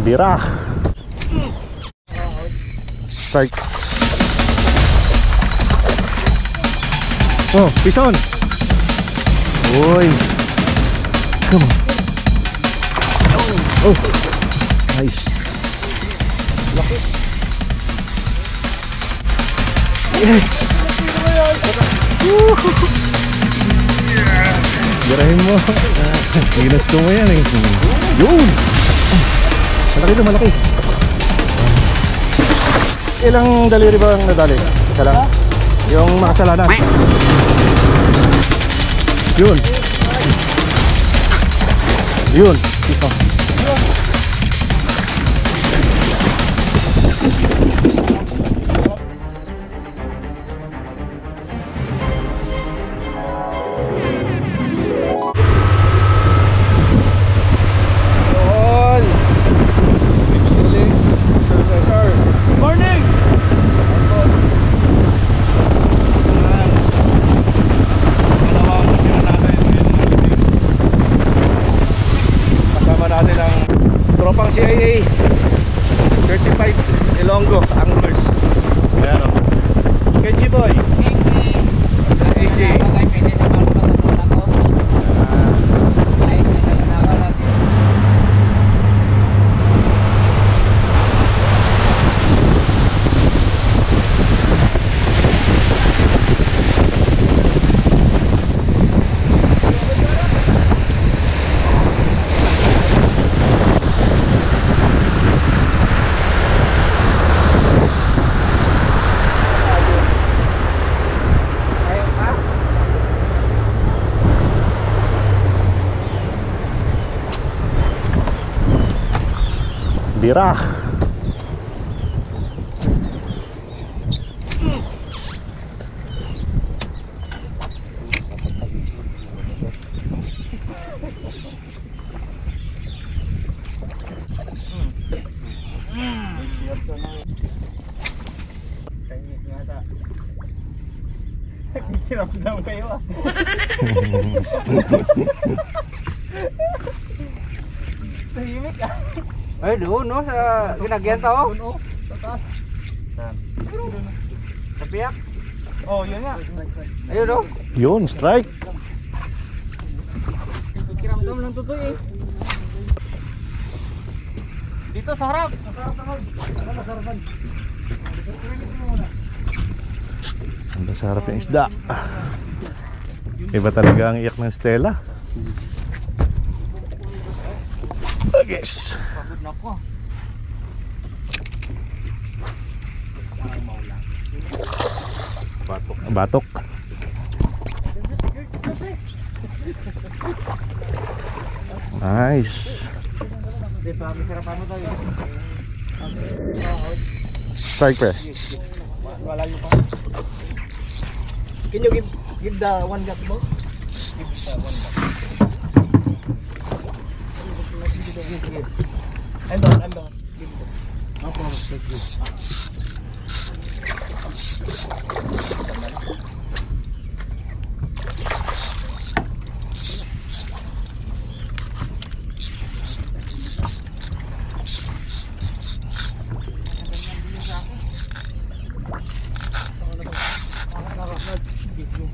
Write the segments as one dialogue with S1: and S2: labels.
S1: Bira. Strike. Oh, pison. Uy. Come on. Oh. Nice. Laki. Yes. Girahin mo. Ginusto mo yan eh. Yun. Malaki na, malaki. Ilang daliri ba ang nadali? Isa lang? Yung makasalanan. Yun. Yun. Ito.
S2: CIA 35 Ilonggo anglers. Ayan o. KG boy. KG.
S1: Bira.
S2: Kiramdam kayo ah. Tahimik ah.
S3: Ay, doon no, sa ginagyan tao.
S2: Doon sa taas.
S3: Sa piyak.
S2: Oh, yun nga.
S3: Ayun no.
S1: Yun, strike.
S3: Kiramdam lang tutoy eh.
S2: Dito sa harap.
S1: Ando sa harap yung isda. Iba talaga ang iyak ng Stella. Yes.
S2: Nako.
S1: Batok. Nice. Strike pre.
S3: Can you give the one gut both? Give the one gut. I'm down. No problem, thank you.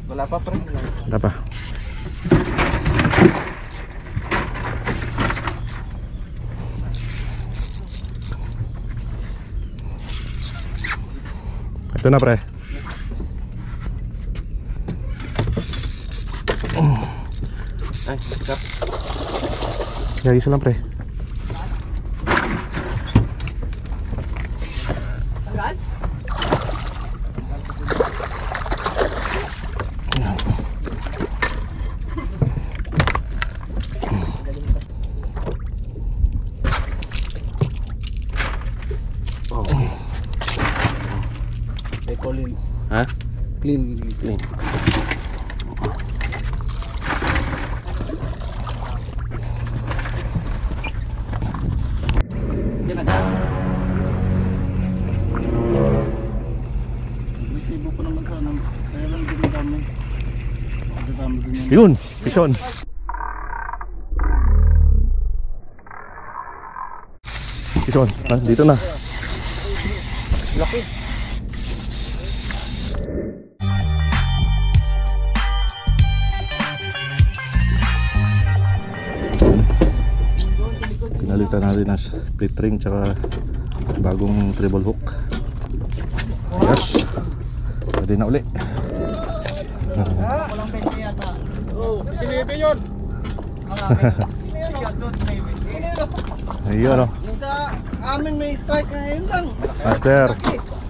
S2: Wala pa pre.
S1: Wala pa. Ito na pre.
S2: Ay, stop.
S1: Gagi isa lang pre.
S2: Ha?
S3: Clean.
S1: Yun, pison. Ison, dito na.
S2: Laki.
S1: Pinalitan natin na split ring tsaka bagong treble hook. Yes. Pwede na uli.
S2: Walang 20 yata. Oo, sinebe yun.
S1: Ayun o.
S3: Sa amin may strike ngayon lang.
S1: Master.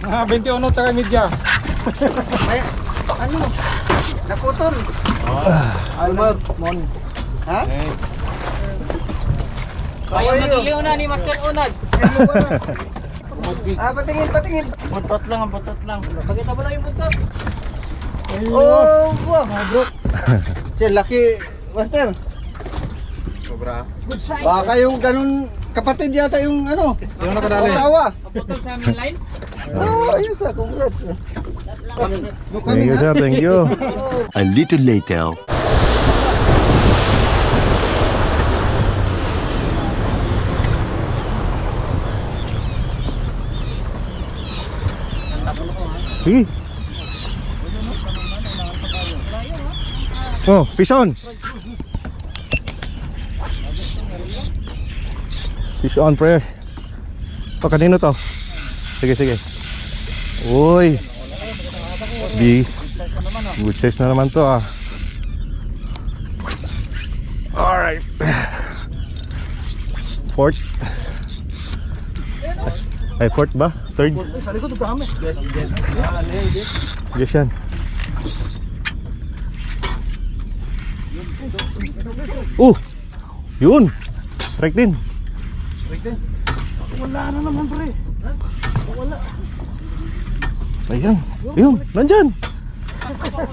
S2: Mga 21 tsaka media.
S3: May, ano? Naputol.
S2: Almag, mon.
S3: Ha?
S2: Ayaw nagiliw na ni Master Unad.
S3: Patingin.
S2: Butot lang. Pakita mo lang yung butot.
S3: Oh, wow. Bro. Siya, laki, Master.
S2: Sobra.
S3: Good size. Baka yung ganun, kapatid yata yung ano.
S2: Yung nakadali.
S3: Asawa.
S2: Putol sa aming line.
S3: Oh, ayos ah, congrats.
S1: Thank you sir, thank you.
S4: A little later.
S1: Sige. Oh, fish on. Fish on, pre. Oh, kanino to? Sige. Uy. Good size na naman to ah. Alright. Fourth. Ay, fourth ba? Third?
S3: Sa likod, dami.
S1: Yes yan. Yun. Strike din.
S3: Wala na naman, pre. Wala.
S1: Ayan. Yun, nandyan.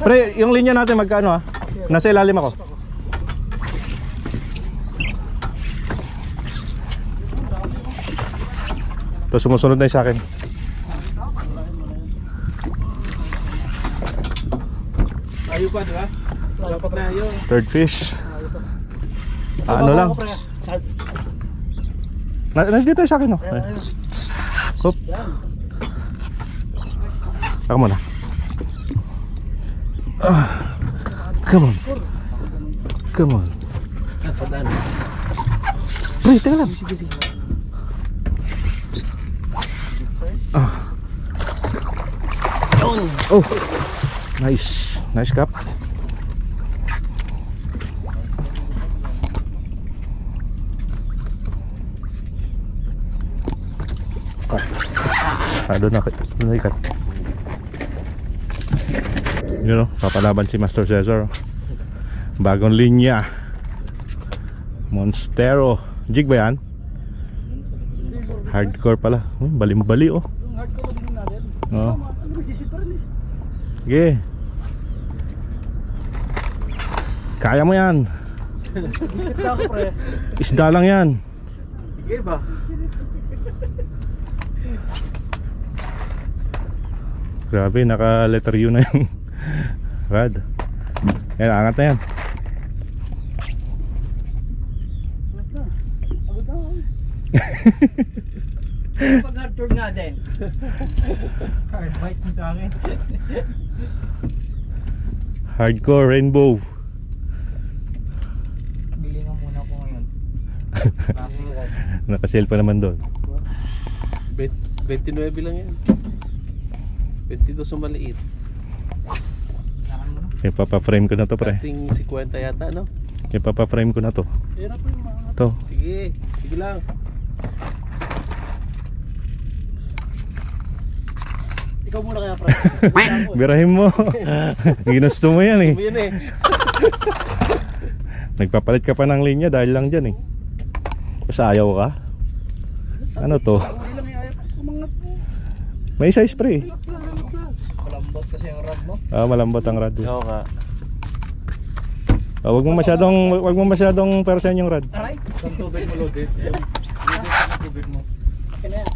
S1: Pre, yung linya natin magkano ah? Nasa ilalim ako. Ito, sumusunod na yung sa akin.
S2: Ayaw pa, diba? Dapat na ayaw.
S1: Third fish. Ano lang. Nandito tayo sa akin oh. Hop. Ako muna. Come on. Pre, teka lang. Oh, nice cap. Doon na ikat. Yun o, papalaban si Master Cesar. Bagong linya Monstero. Jig ba yan? Hardcore pala. Balim-bali oh. Oh. Sige. Kaya mo yan. Isda lang yan.
S2: Sige ba?
S1: Grabe, naka letter U na yung rad. Yan, angat na yan.
S3: Pag hard na din.
S2: Hard bite mo sa akin.
S1: Hardcore rainbow.
S2: Bili na muna ko ngayon.
S1: Naka-sale pa naman doon.
S5: 29 lang yan. 22 sa maliit.
S1: Kaya papa-frame ko na to pre.
S5: Ating 50 yata, no?
S1: Kaya papa-frame ko na to.
S5: Hirap po yung mga.
S1: To.
S5: Sige lang.
S3: Ikaw muna kaya, pre.
S1: Birahin mo. Ginusto mo yan eh.
S5: Yan eh.
S1: Nagpapalit ka pa ng linya dahil lang dyan eh. Kasi ayaw ka. Ano to? May size pre.
S3: Malambot kasi ang rod mo.
S1: Malambot ang rad.
S5: Oo nga.
S1: Wag mo masyadong persen yung rad.
S3: Aray.
S2: Ang tubig mo loaded. Ang tubig mo.
S3: Akin na yan.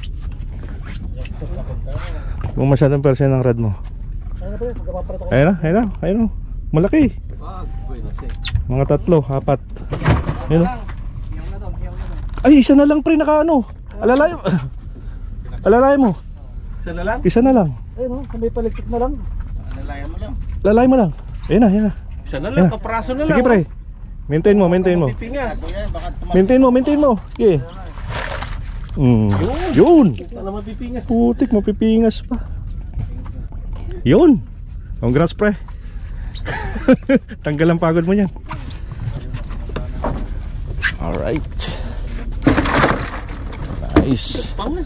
S1: Wag mo masyadong persen ng rad mo.
S3: Ano pre? Magpapalit ako.
S1: Ayun o. Malaki.
S5: Buenas eh.
S1: Mga 3, 4. Ayun o.
S3: Hiyang na to.
S1: Ay, isa na lang pre naka ano. Alalay. Alalay mo.
S2: Isa na lang?
S1: Isa na lang.
S3: Ayun oh, may paliktik na lang.
S1: Lalay mo lang. Ayun na, ayun na.
S2: Isa na lang, kapraso na lang.
S1: Sige pre. Maintain mo, maintain mo.
S2: Pipingas.
S1: Maintain mo, maintain mo. Sige. Yun.
S2: Para mapipingas.
S1: Putik, mapipingas pa. Yun. Congrats pre. Tanggal ang pagod mo niyan. Alright. Nice.
S2: Pang na.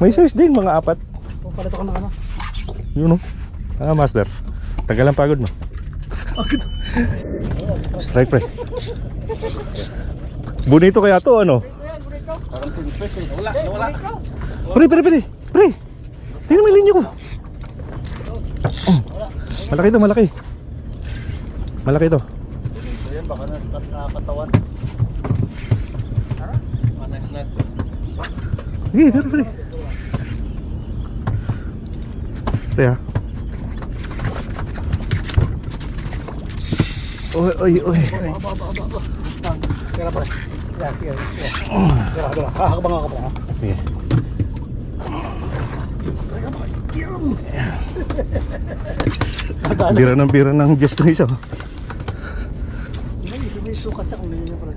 S1: May size din, mga 4.
S3: Palito ka ng ano.
S1: Yun o. Master. Tanggal ang pagod mo. Strike pre. Bonito kaya to ano?
S2: Nawala.
S1: Pre. Tingnan mo yung linya ko. Malaki to, malaki. Malaki to.
S3: Ayan, baka nakatawan.
S2: Nice nut.
S1: Sige, pre. Pre ha. Oy.
S3: Kaya pa. Sige. Kaya. Hakabang ako pa.
S1: Sige. Bira ng just na isa.
S3: May sukat siya kung hindi pa rin.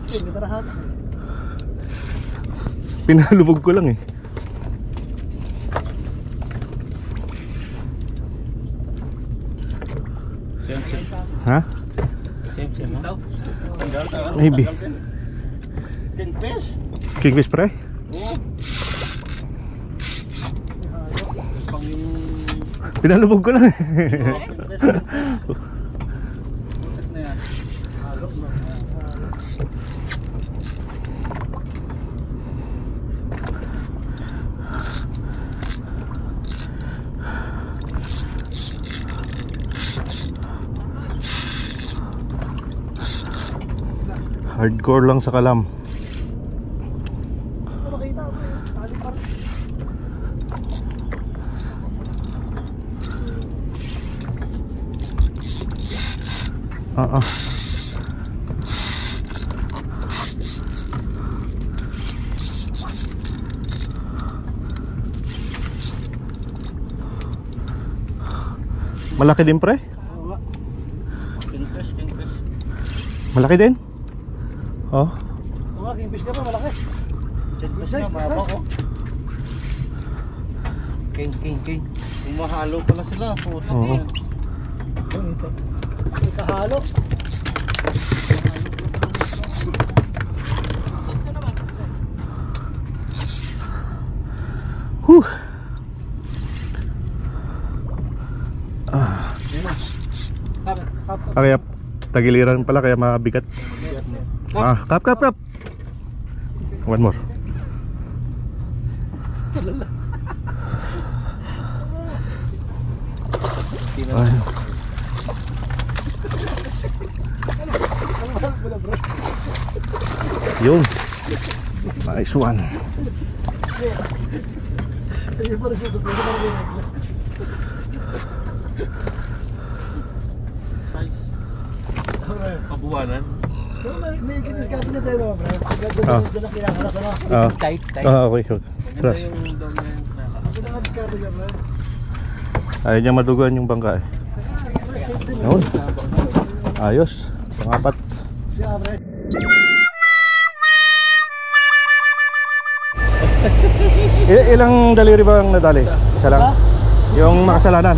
S3: Hindi ka rahat.
S1: Pinalubog ko lang eh.
S2: Same.
S1: Ha?
S2: Same daw.
S1: Maybe.
S3: Kingfish?
S1: Kingfish pre?
S2: Pang yung...
S1: Pinalubog ko lang eh. Hardcore lang sa kalam.
S3: Makita ako. Tali pa rin.
S1: Malaki din pre?
S3: Oo nga. Kingfish.
S1: Malaki din? Oh.
S3: Oo nga, kingfish ka pa, malaki. Kingfish
S2: nga, mahaba ko. King.
S3: Umahalo pala sila. Puta
S1: Oo.
S3: yan. May kahalo.
S1: Huh. Kaya tagiliran pala kaya mabigat. Kap. One more. Ay. Yun. Nice one.
S2: Kabuwanan.
S3: May kinis-gabi na tayo naman, bro. Doon ang kinakaras, ano?
S2: Tight.
S1: Okay. Plus.
S2: Yung dominant na.
S3: Doon ang discard niya, bro.
S1: Ayaw niya madugan yung bangka eh. Yun. Ayos. Pang-4.
S3: Siya, bro.
S1: Ilang daliri ba ang nadali? Isa lang? Yung makasalanan?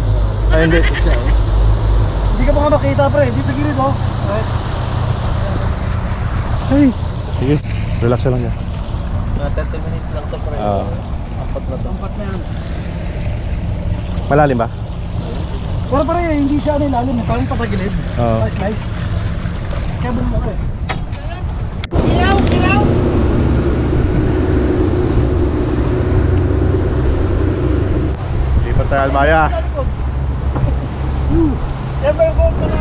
S1: Ay hindi.
S3: Hindi ka pa nga makita, bro. Hindi sa gilid, oh.
S1: Hey. Sige. Relax lang yan.
S2: 30 minutes lang to pre. Apat na to.
S3: Ampat na yan.
S1: Malalim ba?
S3: Pero pare, hindi siya ano ilalim. Parang patagilid.
S1: Oo.
S3: Slice. Kaya mo mo, eh.
S1: Lipat tayo Almaya.
S3: Ever go pa na.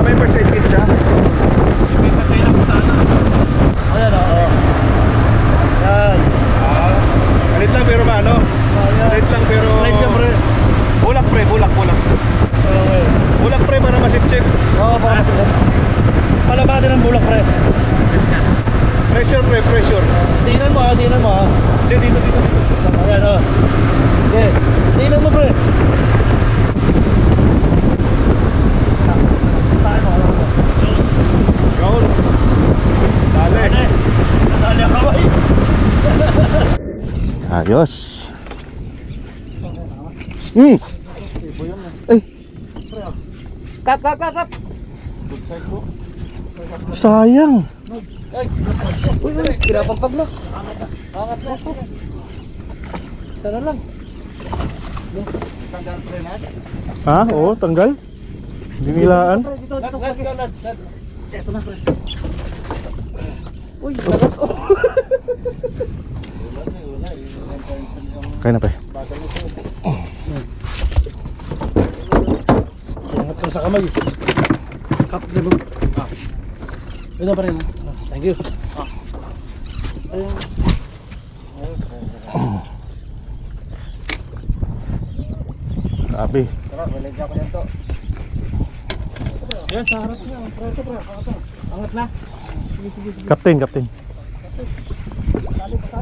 S1: May first aid kit siya?
S2: May patay lang sana.
S3: Ayan, oo. Yan.
S1: Galit lang pero ano? Galit lang pero...
S3: Slice siya, pre.
S1: Bulak pre, bulak.
S3: Okay.
S1: Bulak pre para masip-sip.
S3: Oo, para sa palabatin ng bulak, pre.
S1: Pressure pre, pressure.
S2: Tingnan mo ah, tingnan mo ah.
S1: Dito.
S2: Ayan oh. Okay. Tingnan mo pre.
S1: Yun. Dali.
S2: Dali ang kamay.
S1: Ayos. Ay,
S3: Kap.
S1: sayang.
S3: Uy, pinapagpag na. Angat na ito. Sana lang.
S1: Ha? Oo, tanggal. Dinilaan.
S3: Dito. Ito na, pre. Uy, nagat ko.
S1: Kaya na pa.
S2: Angat ko sa kamay.
S3: Kap, diba? Ito pa rin.
S2: Thank you.
S3: Ayun.
S1: Sabi.
S3: Tara, balik ako dito. Yan, sa harap niya. Pre. Angat na. Sige.
S1: Kapten.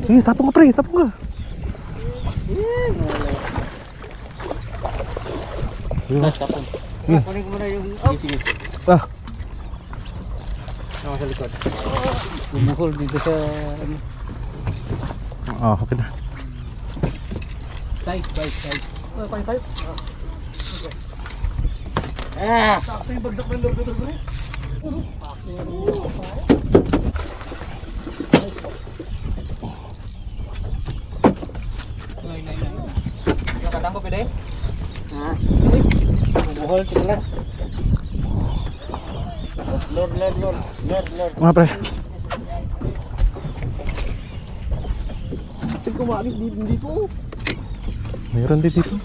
S1: Sige, tapong ka pre, tapong ka.
S3: Kunin ko muna yung... Sige.
S1: Ah,
S3: Sama sa likod. Bumuhol dito sa...
S1: okay na.
S3: Tight. Tight. Ah! Sakto yung bagsak ng logo doon. Nakadang ko pwede? Ha? Bumuhol, tingnan. Lord.
S1: Mga pre.
S3: Tingnan ko maagis dito.
S1: Mayroon din dito.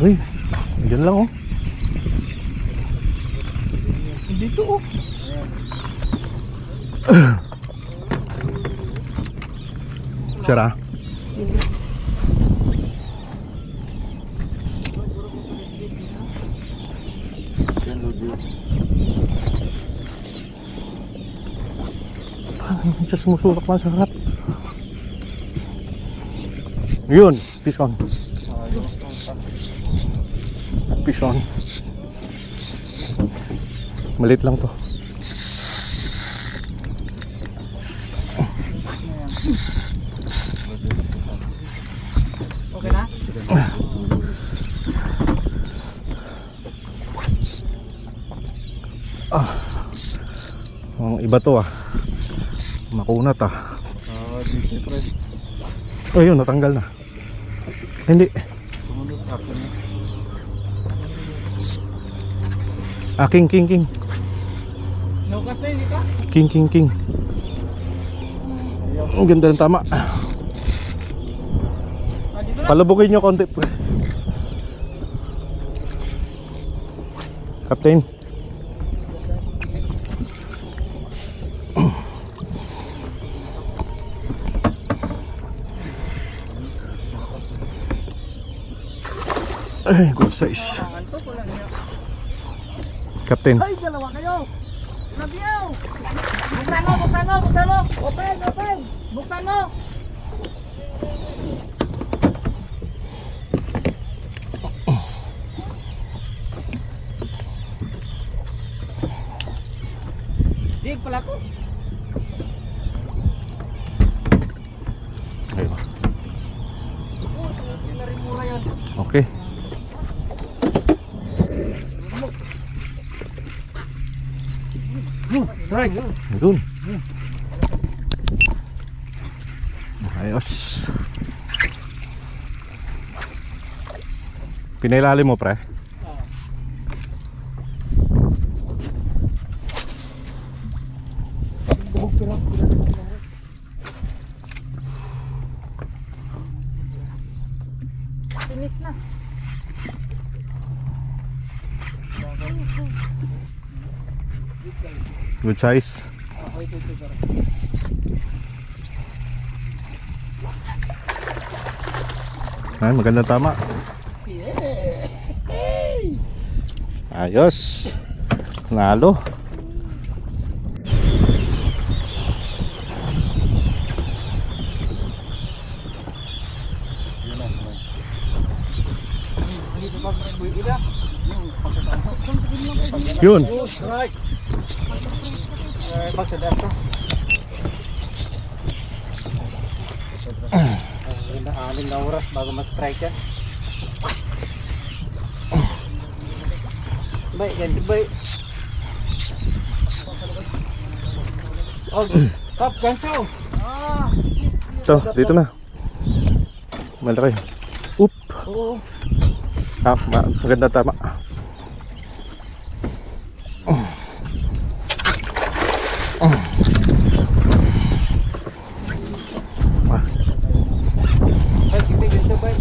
S1: Uy, dyan lang oh.
S3: Dito oh.
S1: Sira. Siya sumusulak lang sa harap. Yun, fish on. Fish on. Malit lang to.
S3: Okay na?
S1: Ang iba to ah. Makunat ah. Oh, yun, natanggal na. Hindi. Ah, king.
S3: Naukat na yun dito?
S1: King. Ang ganda ng tama. Palubukin nyo konti pre. Captain. Ay, good size. Captain.
S3: Ay, dalawa kayo! Nabiyaw! Buksan mo! Open! Buksan mo! Dig pala ko.
S1: Ayun.
S3: Mura yun.
S1: Okay.
S3: Right.
S1: Doon. Ayos. Pinailalim mo pre.
S3: Finish na.
S1: Good size. Ay, magandang tama. Ayos. Nalo. Yun.
S3: Anim na oras bago mag-strike yan. Bay, ganti bay. Oh, kap, gancho.
S1: Ito, dito na. Malaki. Oop.
S3: Oo.
S1: Maganda tama.
S3: Bay, kasi gancho bay.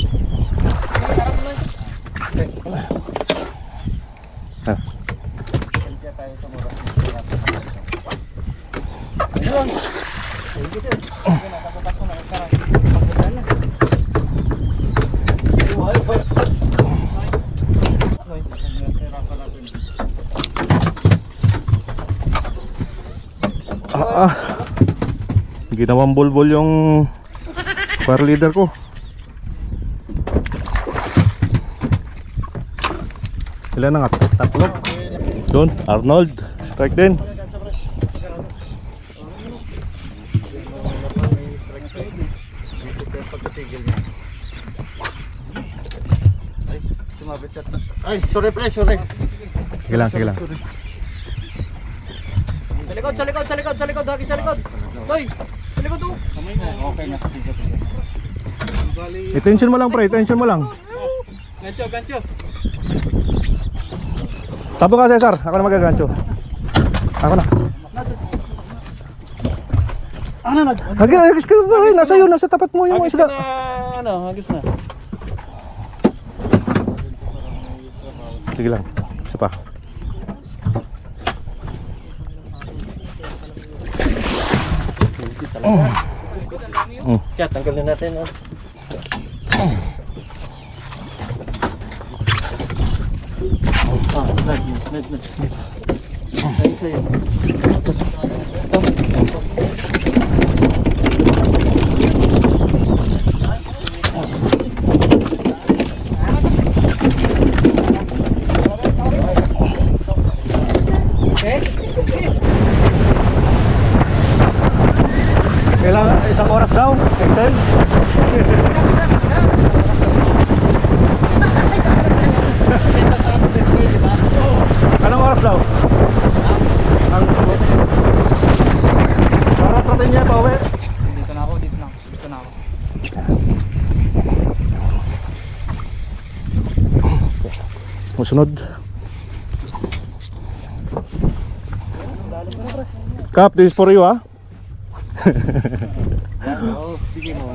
S1: Ah.
S3: Ayun. Ay, dito. Nakapapasok na ka. Pagkita na.
S1: Ginawang bulbul yung fire leader ko. Ilan na nga? Tatlo. Doon, Arnold. Strike din.
S3: Ay, sorry pre, sorry.
S1: Sige lang, sige lang.
S3: Sa likod, hagi sa likod. Hoy, sa likod oh. Okay na.
S1: I-tension mo lang pre, tension mo lang.
S2: Gancho.
S1: Tabo ka Cesar, ako na magagancho. Ako na. Hagis ka ba? Nasa iyo, nasa tapat mo yung
S2: Hagis
S1: isda.
S2: na, hagis na.
S1: Sige lang, isa pa.
S3: Chat, tanggalin natin oh. Ay, sa'yo.
S1: Kailangan isang oras daw, extend. Anong oras daw? Ang para tratin niya pa uwi.
S3: Dito na ako.
S1: Musunod. Kap, this is for you ah.
S3: Oo, sige mo.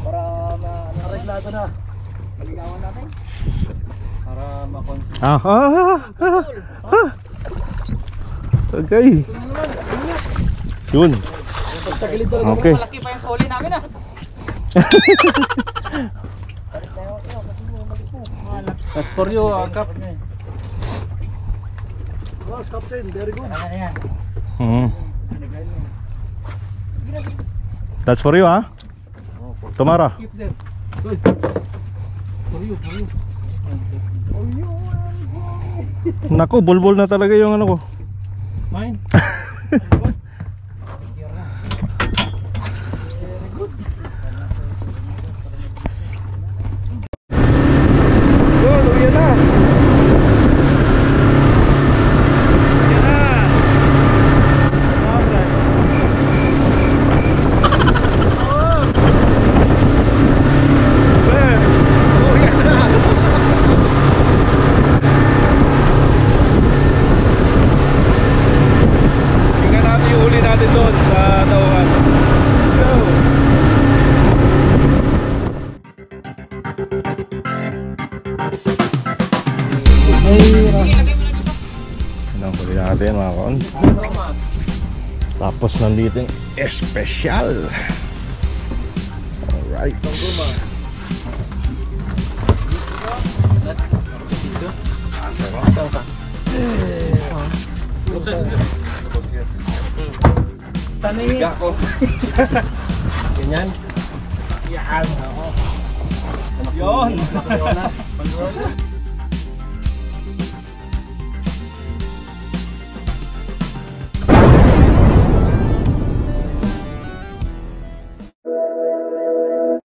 S3: Para ma-reglado na. Maligawan natin. Para ma-consider.
S1: Okay. Yun. Okay.
S3: Malaki pa yung soli namin ah.
S2: That's for you, Kap.
S3: Captain, very good.
S1: That's for you ah. Tomorrow.
S2: Keep them. Good. For you.
S1: Naku, bulbul na talaga yung ano ko.
S2: Mine.
S1: Anong huli natin mga kaon. Tapos nandito yung espesyal. Alright.
S5: Dito.
S3: Saan ka? Tanay.
S5: Ganyan.
S3: Yan. Oo.
S2: Yun!